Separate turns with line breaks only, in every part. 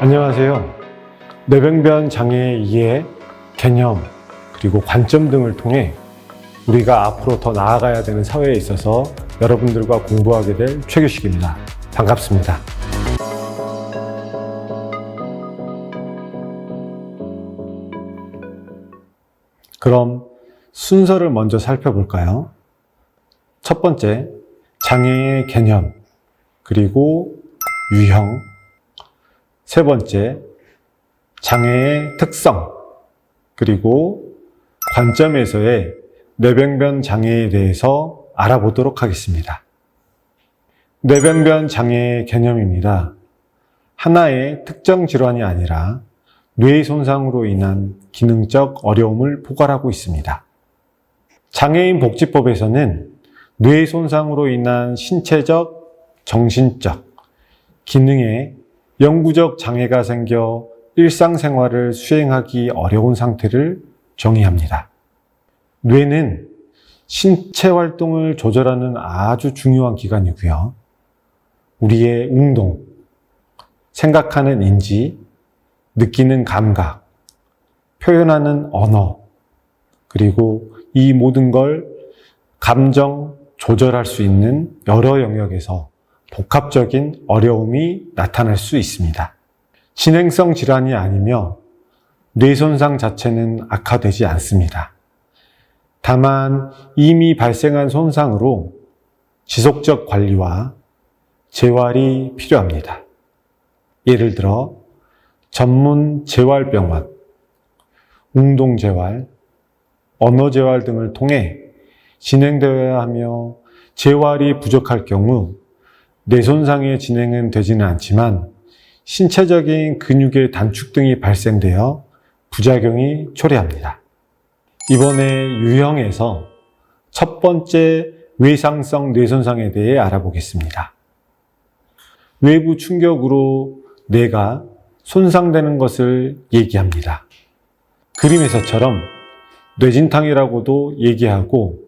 안녕하세요. 뇌병변 장애의 이해, 개념, 그리고 관점 등을 통해 우리가 앞으로 더 나아가야 되는 사회에 있어서 여러분들과 공부하게 될 최규식입니다. 반갑습니다. 그럼 순서를 먼저 살펴볼까요? 첫 번째, 장애의 개념, 그리고 유형. 세 번째, 장애의 특성, 그리고 관점에서의 뇌병변 장애에 대해서 알아보도록 하겠습니다. 뇌병변 장애의 개념입니다. 하나의 특정 질환이 아니라 뇌 손상으로 인한 기능적 어려움을 포괄하고 있습니다. 장애인 복지법에서는 뇌 손상으로 인한 신체적, 정신적, 기능에 영구적 장애가 생겨 일상생활을 수행하기 어려운 상태를 정의합니다. 뇌는 신체 활동을 조절하는 아주 중요한 기관이고요. 우리의 운동, 생각하는 인지, 느끼는 감각, 표현하는 언어, 그리고 이 모든 걸 감정 조절할 수 있는 여러 영역에서 복합적인 어려움이 나타날 수 있습니다. 진행성 질환이 아니며 뇌 손상 자체는 악화되지 않습니다. 다만 이미 발생한 손상으로 지속적 관리와 재활이 필요합니다. 예를 들어 전문 재활병원, 운동재활, 언어재활 등을 통해 진행되어야 하며 재활이 부족할 경우 뇌 손상의 진행은 되지는 않지만 신체적인 근육의 단축 등이 발생되어 부작용이 초래합니다. 이번에 유형에서 첫 번째 외상성 뇌손상에 대해 알아보겠습니다. 외부 충격으로 뇌가 손상되는 것을 얘기합니다. 그림에서처럼 뇌진탕이라고도 얘기하고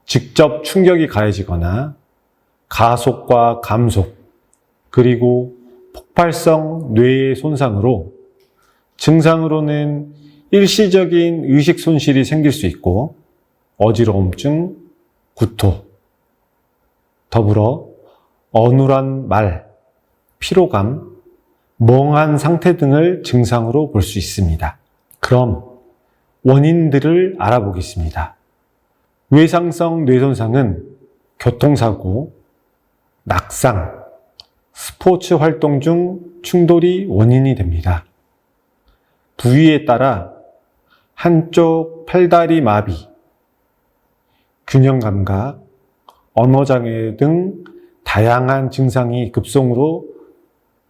직접 충격이 가해지거나 가속과 감속, 그리고 폭발성 뇌의 손상으로 증상으로는 일시적인 의식 손실이 생길 수 있고 어지러움증, 구토, 더불어 어눌한 말, 피로감, 멍한 상태 등을 증상으로 볼 수 있습니다. 그럼 원인들을 알아보겠습니다. 외상성 뇌손상은 교통사고, 낙상, 스포츠 활동 중 충돌이 원인이 됩니다. 부위에 따라 한쪽 팔다리 마비, 균형감각, 언어장애 등 다양한 증상이 급성으로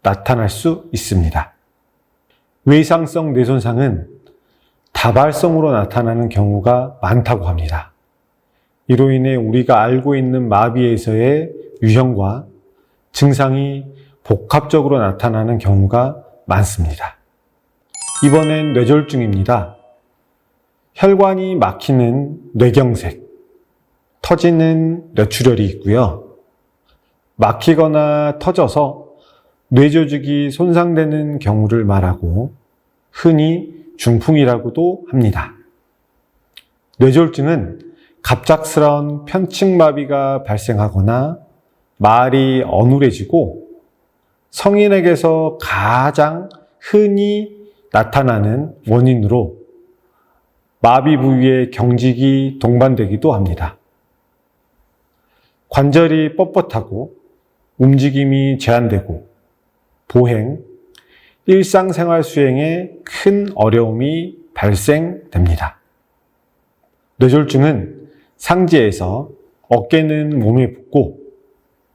나타날 수 있습니다. 외상성 뇌손상은 다발성으로 나타나는 경우가 많다고 합니다. 이로 인해 우리가 알고 있는 마비에서의 유형과 증상이 복합적으로 나타나는 경우가 많습니다. 이번엔 뇌졸중입니다. 혈관이 막히는 뇌경색, 터지는 뇌출혈이 있고요. 막히거나 터져서 뇌조직이 손상되는 경우를 말하고 흔히 중풍이라고도 합니다. 뇌졸중은 갑작스러운 편측마비가 발생하거나 말이 어눌해지고 성인에게서 가장 흔히 나타나는 원인으로 마비 부위의 경직이 동반되기도 합니다. 관절이 뻣뻣하고 움직임이 제한되고 보행, 일상생활 수행에 큰 어려움이 발생됩니다. 뇌졸중은 상지에서 어깨는 몸에 붙고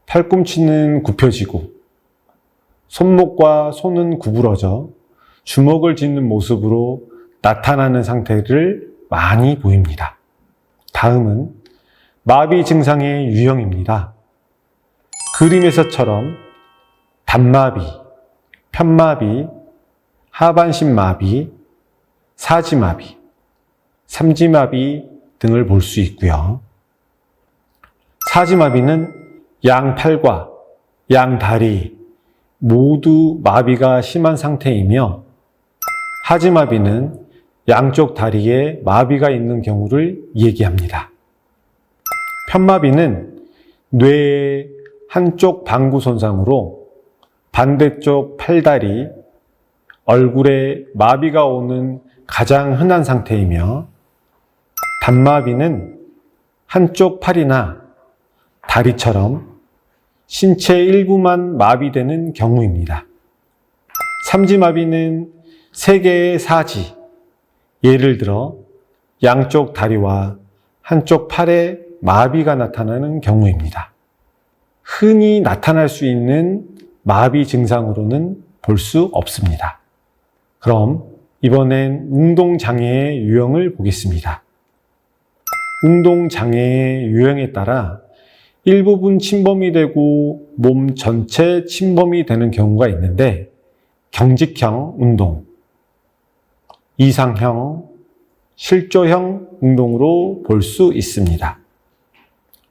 팔꿈치는 굽혀지고 손목과 손은 구부러져 주먹을 쥐는 모습으로 나타나는 상태를 많이 보입니다. 다음은 마비 증상의 유형입니다. 그림에서처럼 단마비, 편마비, 하반신마비, 사지마비, 삼지마비 등을 볼 수 있고요. 사지마비는 양팔과 양다리, 모두 마비가 심한 상태이며 하지마비는 양쪽 다리에 마비가 있는 경우를 얘기합니다. 편마비는 뇌의 한쪽 방구 손상으로 반대쪽 팔다리, 얼굴에 마비가 오는 가장 흔한 상태이며 단마비는 한쪽 팔이나 다리처럼 신체 일부만 마비되는 경우입니다. 삼지마비는 세 개의 사지, 예를 들어 양쪽 다리와 한쪽 팔에 마비가 나타나는 경우입니다. 흔히 나타날 수 있는 마비 증상으로는 볼 수 없습니다. 그럼 이번엔 운동장애의 유형을 보겠습니다. 운동장애의 유형에 따라 일부분 침범이 되고 몸 전체 침범이 되는 경우가 있는데 경직형 운동, 이상형, 실조형 운동으로 볼 수 있습니다.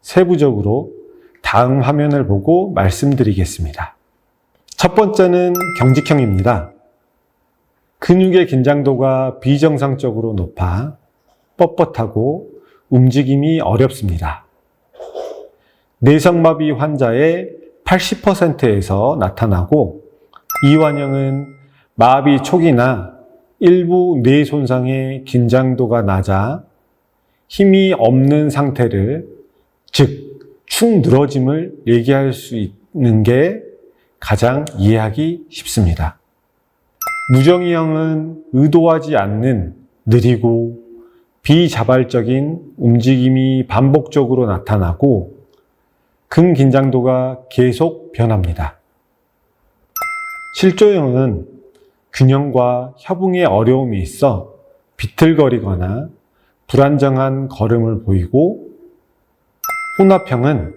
세부적으로 다음 화면을 보고 말씀드리겠습니다. 첫 번째는 경직형입니다. 근육의 긴장도가 비정상적으로 높아 뻣뻣하고 움직임이 어렵습니다. 뇌성마비 환자의 80%에서 나타나고 이완형은 마비 초기나 일부 뇌 손상의 긴장도가 낮아 힘이 없는 상태를, 즉 축 늘어짐을 얘기할 수 있는 게 가장 이해하기 쉽습니다. 무정이형은 의도하지 않는 느리고 비자발적인 움직임이 반복적으로 나타나고 근긴장도가 계속 변합니다. 실조형은 균형과 협응에 어려움이 있어 비틀거리거나 불안정한 걸음을 보이고, 혼합형은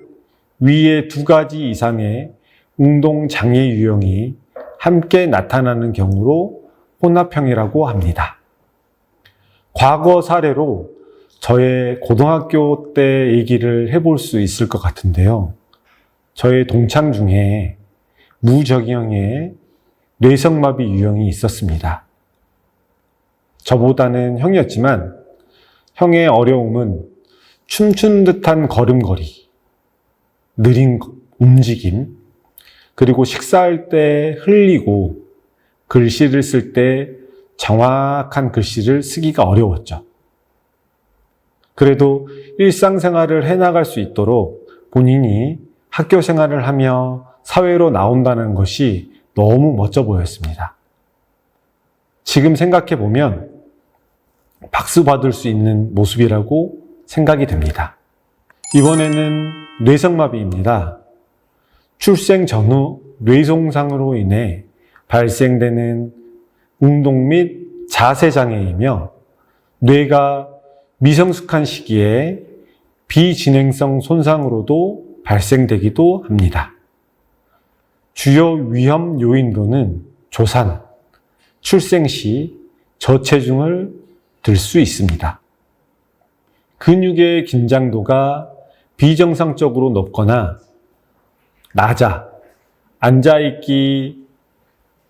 위의 두 가지 이상의 운동장애 유형이 함께 나타나는 경우로 혼합형이라고 합니다. 과거 사례로 저의 고등학교 때 얘기를 해볼 수 있을 것 같은데요. 저의 동창 중에 무정형의 뇌성마비 유형이 있었습니다. 저보다는 형이었지만 형의 어려움은 춤추는 듯한 걸음걸이, 느린 움직임, 그리고 식사할 때 흘리고 글씨를 쓸 때 정확한 글씨를 쓰기가 어려웠죠. 그래도 일상생활을 해나갈 수 있도록 본인이 학교 생활을 하며 사회로 나온다는 것이 너무 멋져 보였습니다. 지금 생각해보면 박수 받을 수 있는 모습이라고 생각이 됩니다. 이번에는 뇌성마비입니다. 출생 전후 뇌손상으로 인해 발생되는 운동 및 자세 장애이며 뇌가 미성숙한 시기에 비진행성 손상으로도 발생되기도 합니다. 주요 위험 요인으로는 조산, 출생 시 저체중을 들 수 있습니다. 근육의 긴장도가 비정상적으로 높거나 낮아, 앉아있기,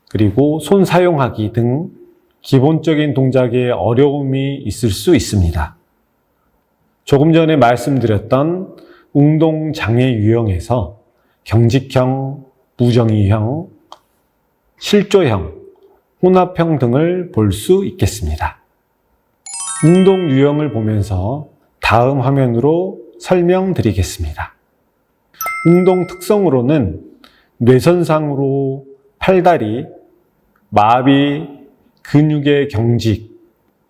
그리고 손 사용하기 등 기본적인 동작에 어려움이 있을 수 있습니다. 조금 전에 말씀드렸던 운동장애 유형에서 경직형, 무정의형, 실조형, 혼합형 등을 볼 수 있겠습니다. 운동 유형을 보면서 다음 화면으로 설명드리겠습니다. 운동 특성으로는 뇌손상으로 팔다리, 마비, 근육의 경직,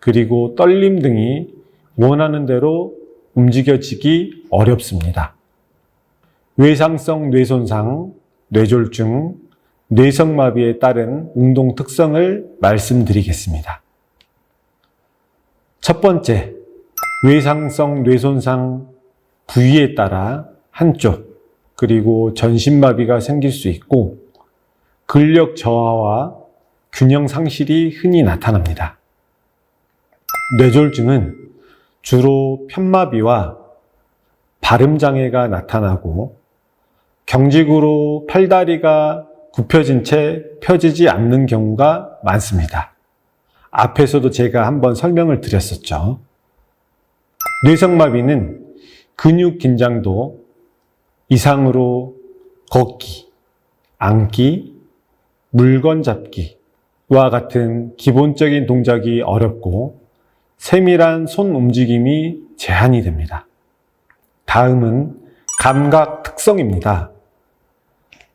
그리고 떨림 등이 원하는 대로 움직여지기 어렵습니다. 외상성 뇌손상, 뇌졸중, 뇌성마비에 따른 운동 특성을 말씀드리겠습니다. 첫 번째, 외상성 뇌손상 부위에 따라 한쪽, 그리고 전신마비가 생길 수 있고 근력 저하와 균형 상실이 흔히 나타납니다. 뇌졸중은 주로 편마비와 발음장애가 나타나고 경직으로 팔다리가 굽혀진 채 펴지지 않는 경우가 많습니다. 앞에서도 제가 한번 설명을 드렸었죠. 뇌성마비는 근육 긴장도 이상으로 걷기, 앉기, 물건 잡기와 같은 기본적인 동작이 어렵고 세밀한 손 움직임이 제한이 됩니다. 다음은 감각 특성입니다.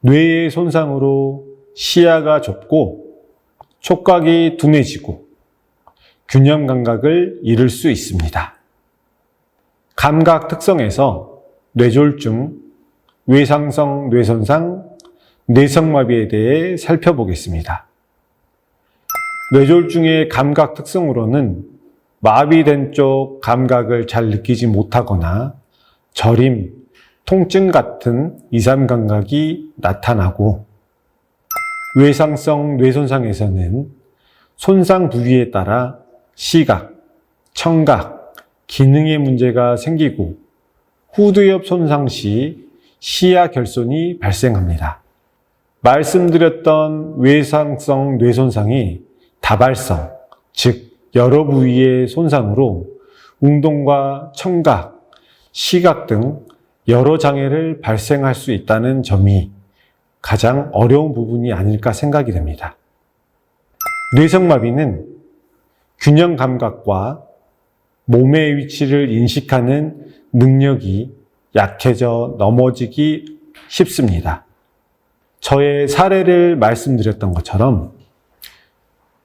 뇌의 손상으로 시야가 좁고 촉각이 둔해지고 균형 감각을 잃을 수 있습니다. 감각 특성에서 뇌졸중, 외상성 뇌손상, 뇌성마비에 대해 살펴보겠습니다. 뇌졸중의 감각 특성으로는 마비된 쪽 감각을 잘 느끼지 못하거나 저림, 통증 같은 이상 감각이 나타나고, 외상성 뇌손상에서는 손상 부위에 따라 시각, 청각, 기능의 문제가 생기고 후두엽 손상 시 시야 결손이 발생합니다. 말씀드렸던 외상성 뇌손상이 다발성, 즉 여러 부위의 손상으로 운동과 청각, 시각 등 여러 장애를 발생할 수 있다는 점이 가장 어려운 부분이 아닐까 생각이 됩니다. 뇌성마비는 균형 감각과 몸의 위치를 인식하는 능력이 약해져 넘어지기 쉽습니다. 저의 사례를 말씀드렸던 것처럼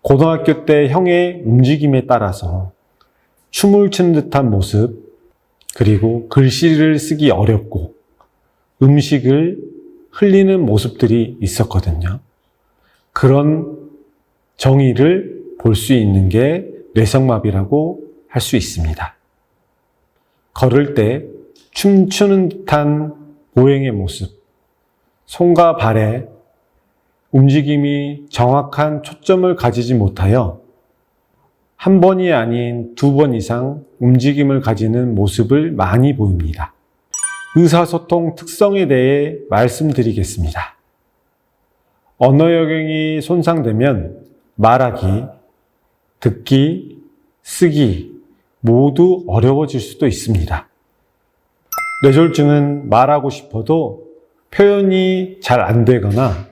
고등학교 때 형의 움직임에 따라서 춤을 추는 듯한 모습, 그리고 글씨를 쓰기 어렵고 음식을 흘리는 모습들이 있었거든요. 그런 정의를 볼 수 있는 게 뇌성마비라고 할 수 있습니다. 걸을 때 춤추는 듯한 보행의 모습, 손과 발의 움직임이 정확한 초점을 가지지 못하여 한 번이 아닌 2번 이상 움직임을 가지는 모습을 많이 보입니다. 의사소통 특성에 대해 말씀드리겠습니다. 언어 여경이 손상되면 말하기, 듣기, 쓰기 모두 어려워질 수도 있습니다. 뇌졸중은 말하고 싶어도 표현이 잘 안 되거나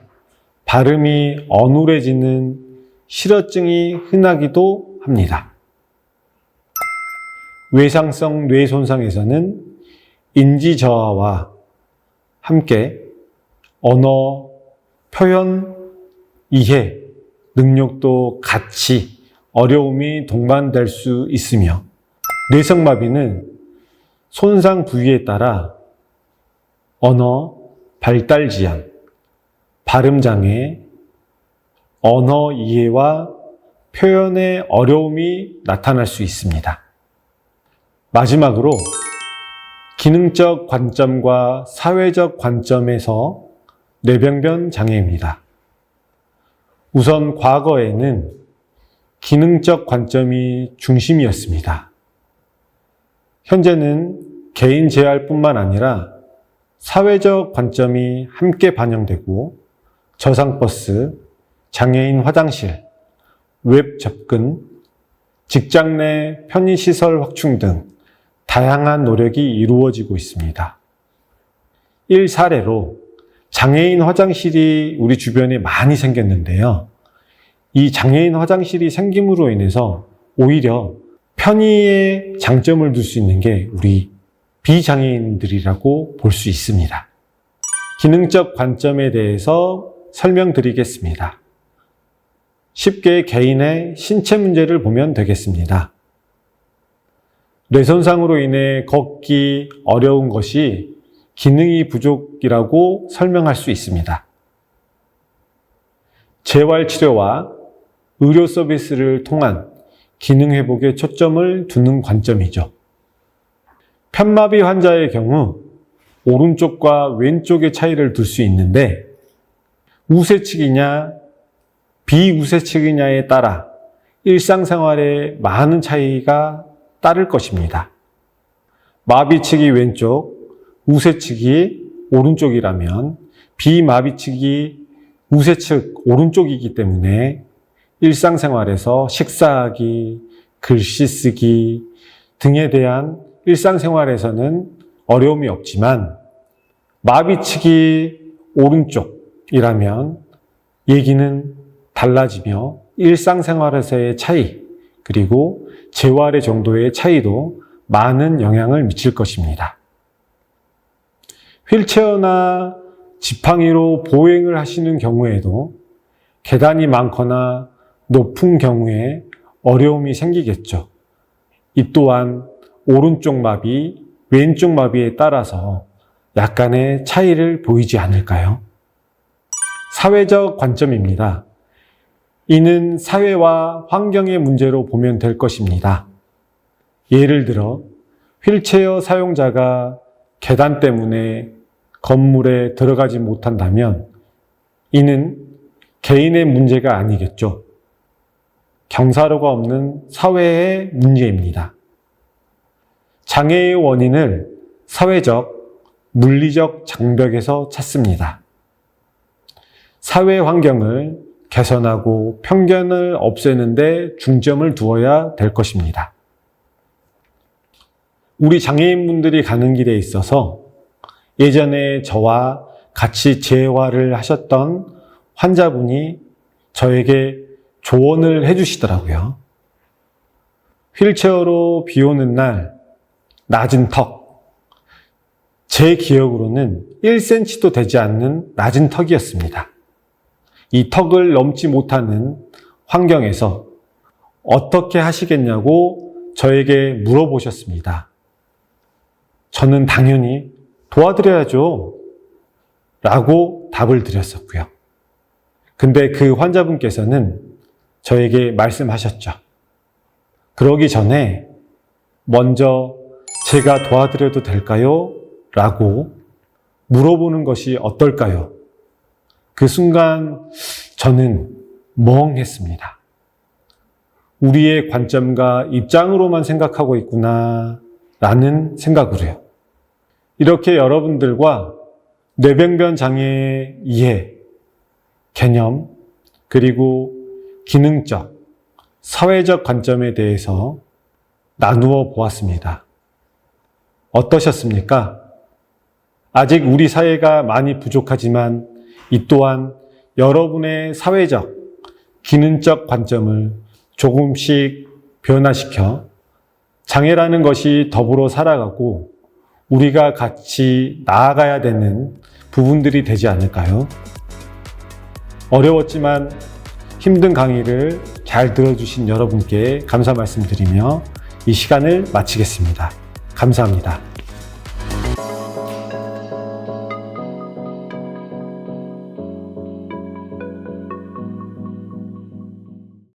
발음이 어눌해지는 실어증이 흔하기도 합니다. 외상성 뇌손상에서는 인지 저하와 함께 언어, 표현, 이해, 능력도 같이 어려움이 동반될 수 있으며, 뇌성마비는 손상 부위에 따라 언어, 발달 지연, 발음 장애, 언어 이해와 표현의 어려움이 나타날 수 있습니다. 마지막으로 기능적 관점과 사회적 관점에서 뇌병변 장애입니다. 우선 과거에는 기능적 관점이 중심이었습니다. 현재는 개인 재활뿐만 아니라 사회적 관점이 함께 반영되고 저상버스, 장애인 화장실, 웹 접근, 직장 내 편의시설 확충 등 다양한 노력이 이루어지고 있습니다. 1사례로 장애인 화장실이 우리 주변에 많이 생겼는데요. 이 장애인 화장실이 생김으로 인해서 오히려 편의에 장점을 둘 수 있는 게 우리 비장애인들이라고 볼 수 있습니다. 기능적 관점에 대해서 설명드리겠습니다. 쉽게 개인의 신체 문제를 보면 되겠습니다. 뇌손상으로 인해 걷기 어려운 것이 기능이 부족이라고 설명할 수 있습니다. 재활치료와 의료 서비스를 통한 기능 회복에 초점을 두는 관점이죠. 편마비 환자의 경우 오른쪽과 왼쪽의 차이를 둘 수 있는데, 우세측이냐 비우세측이냐에 따라 일상생활에 많은 차이가 따를 것입니다. 마비측이 왼쪽, 우세측이 오른쪽이라면 비마비측이 우세측 오른쪽이기 때문에 일상생활에서 식사하기, 글씨 쓰기 등에 대한 일상생활에서는 어려움이 없지만 마비측이 오른쪽이라면 얘기는 달라지며 일상생활에서의 차이 그리고 재활의 정도의 차이도 많은 영향을 미칠 것입니다. 휠체어나 지팡이로 보행을 하시는 경우에도 계단이 많거나 높은 경우에 어려움이 생기겠죠. 이 또한 오른쪽 마비, 왼쪽 마비에 따라서 약간의 차이를 보이지 않을까요? 사회적 관점입니다. 이는 사회와 환경의 문제로 보면 될 것입니다. 예를 들어 휠체어 사용자가 계단 때문에 건물에 들어가지 못한다면 이는 개인의 문제가 아니겠죠. 경사로가 없는 사회의 문제입니다. 장애의 원인을 사회적, 물리적 장벽에서 찾습니다. 사회 환경을 개선하고 편견을 없애는 데 중점을 두어야 될 것입니다. 우리 장애인분들이 가는 길에 있어서 예전에 저와 같이 재활을 하셨던 환자분이 저에게 조언을 해주시더라고요. 휠체어로 비 오는 날 낮은 턱, 제 기억으로는 1cm도 되지 않는 낮은 턱이었습니다. 이 턱을 넘지 못하는 환경에서 어떻게 하시겠냐고 저에게 물어보셨습니다. 저는 당연히 도와드려야죠 라고 답을 드렸었고요. 근데 그 환자분께서는 저에게 말씀하셨죠. 그러기 전에 먼저 제가 도와드려도 될까요? 라고 물어보는 것이 어떨까요? 그 순간 저는 멍했습니다. 우리의 관점과 입장으로만 생각하고 있구나 라는 생각으로요. 이렇게 여러분들과 뇌병변 장애의 이해, 개념, 그리고 기능적, 사회적 관점에 대해서 나누어 보았습니다. 어떠셨습니까? 아직 우리 사회가 많이 부족하지만 이 또한 여러분의 사회적, 기능적 관점을 조금씩 변화시켜 장애라는 것이 더불어 살아가고 우리가 같이 나아가야 되는 부분들이 되지 않을까요? 어려웠지만 힘든 강의를 잘 들어주신 여러분께 감사 말씀드리며 이 시간을 마치겠습니다. 감사합니다.